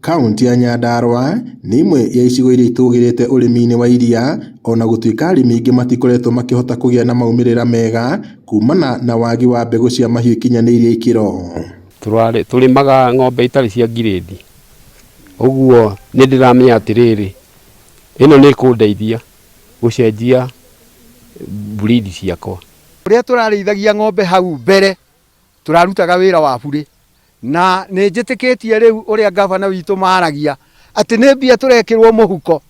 Kaunti ya Nyandarua nĩ imwe ya icigo iria itũgĩrĩte ũrĩmi-inĩ wa iria, ona gũtuĩka arĩmi aingĩ matikoretwo makĩhota kũgĩa na maumĩrĩra mega kumana na wagi wa mbegũ cia mahiũ ikinyanĩirie ikĩro. Tũrĩmaga ng'ombe itarĩ cia ngirĩndi, ũguo nĩ ndĩramenya atĩrĩrĩ, ĩno nĩ ĩkũndeithia gũcenjia breed ciakwa. Ũrĩa tũrarĩithagia ng'ombe hau mbere tũrarutaga wĩra wa bure, na nĩ njĩtĩkĩtie rĩu ũrĩa gavana witũ maragia atĩ nĩ mbia tũrekĩrwo mũhuko,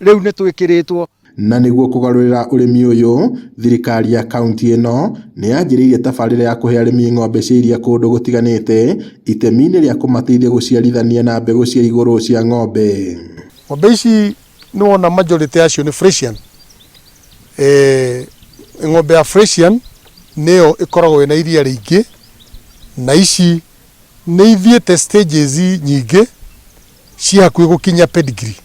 rĩu nĩ twĩkĩrĩtwo. Na nĩguo kũgarũrĩra ũrĩmi ũyũ, thirikari ya kaunti ĩno nĩ yanjĩrĩirie tabarĩra ya kũhe arĩmi ng'ombe cia iria kũndũ gũtiganĩte, itemi-inĩ rĩa kũmateithia gũciarithania na mbegũ cia igũrũ cia ng'ombe. Ng'ombe ici nĩ wona majority yacio nĩ Friesian. Ng'ombe ya Friesian nĩyo ĩkoragwo ĩna iria rĩingĩ, na ici nĩ ithiĩte stages nyingĩ cia hakuhĩ gũkinya pedigree.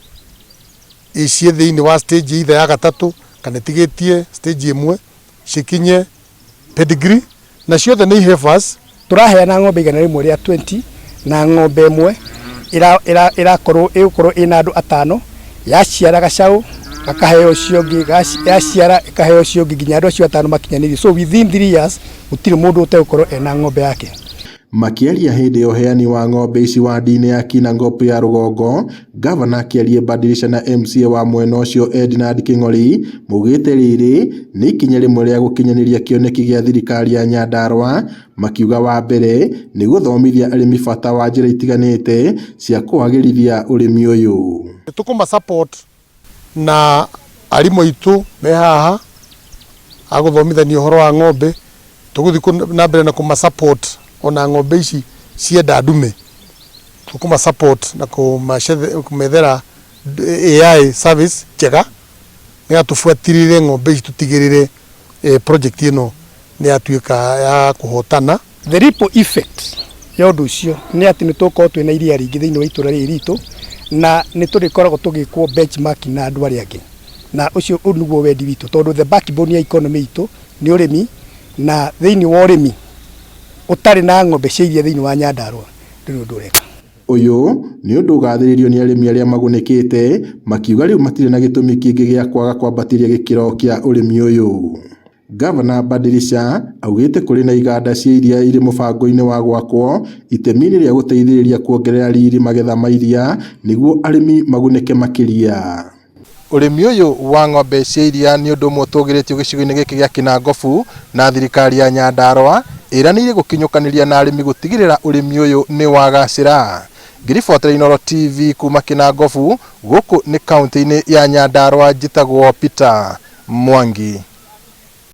Ici thĩinĩ wa stage either ya gatatũ kana tigĩtie stage ĩmwe cikinye pedigree, na ciothe nĩ heifers. Tũraheana ng'ombe igana rĩmwe rĩa 20 na ng'ombe ĩmwe ĩgũkorwo ĩna andũ 5, yaciara gacaũ gakaheo ũcio ũngĩ, yaciara ĩkaheo ũcio ũngĩ nginya andũ acio 5 makinyanĩrie. So within 3 years gũtirĩ mũndũ ũtegũkorwo ena ng'ombe yake. Makĩaria hĩndĩ ya ũheani wa ng'ombe ici wadi-inĩ ya Kinangop ya rũgongo, gavana akĩaria Badilisha na MCA wa mwena ũcio Ednard Kĩng'ori maugĩte rĩrĩ nĩ ikinya rĩmwe rĩa gũkinyanĩria kĩoneki gĩa thirikari ya Nyandarua, makiuga wa mbere nĩ gũthomithia arĩmi bata wa njĩra itiganĩte cia kũagĩrithia ũrĩmi ũyũ. Tũkũma support na arimũ aitũ me haha agũthomithania ũhoro wa ng'ombe, tũgũthiĩ na mbere na kũma support ona ng'ombe ici cienda ndume, tũkũma support na kũmethera AI service njega nĩgetha tũbuatĩrĩre ng'ombe ici, tũtigĩrĩre project ĩno nĩ yatuĩka ya kũhotana. The ripple effect ya ũndũ ũcio nĩ atĩ nĩ tũkorwo twĩna iria rĩingĩ thĩinĩ wa itũra rĩrĩ ritũ, na nĩ tũrĩkoragwo tũgĩkwo benchmark na andũ arĩa angĩ, na ũcio nĩguo wendi witũ, tondũ the backbone ya economy itũ nĩ ũrĩmi, na thĩinĩ wa ũrĩmi ũtarĩ na ng'ombe cia iria thĩinĩ wa Nyandarua ndũrĩ ũndũ ũreka. Ũyũ nĩ ũndũ ũgathĩrĩrio nĩ arĩmi arĩa magunĩkĩte, makiuga rĩu matirĩ na gĩtũmi kĩngĩ gĩa kwaga kwambatĩria gĩkĩro kĩa ũrĩmi ũyũ. Gavana Badilisha augĩte kũrĩ na iganda cia iria irĩ mũbango-inĩ wa gwakwo, itemi-inĩ rĩa gũteithĩrĩria kuongerera riri magetha ma iria nĩguo arĩmi magunĩke makĩria. Ũrĩmi ũyũ wa ng'ombe cia iria nĩ ũndũ ũmwe ũtũgĩrĩtio gĩcigo-inĩ gĩkĩ gĩa Kinangop, na thirikari ya Nyandarua ĩranĩire gũkinyũkanĩria na arĩmi gũtigĩrĩra ũrĩmi ũyũ nĩ wagacĩra. Ngĩribotera Inooro TV kuma Kinangop, gũkũ nĩ kaunti-inĩ ya Nyandarua, njĩtagwo Peter Mwangi.